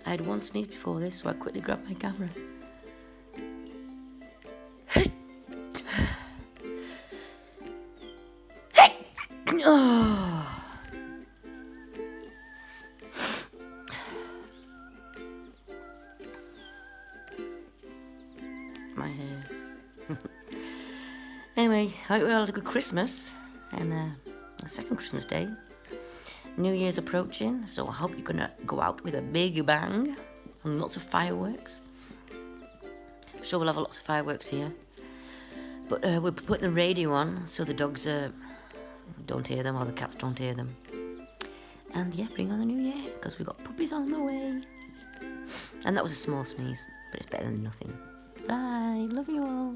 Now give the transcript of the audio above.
I had one sneeze before this, so I quickly grabbed my camera. Oh. My hair. Anyway, I hope we all had a good Christmas and the second Christmas day. New Year's approaching, so I hope you're gonna go out with a big bang and lots of fireworks. I'm sure we'll have lots of fireworks here, but we'll be putting the radio on so the dogs don't hear them or the cats don't hear them. And yeah, bring on the new year because we've got puppies on the way. And that was a small sneeze, but it's better than nothing. Bye, love you all.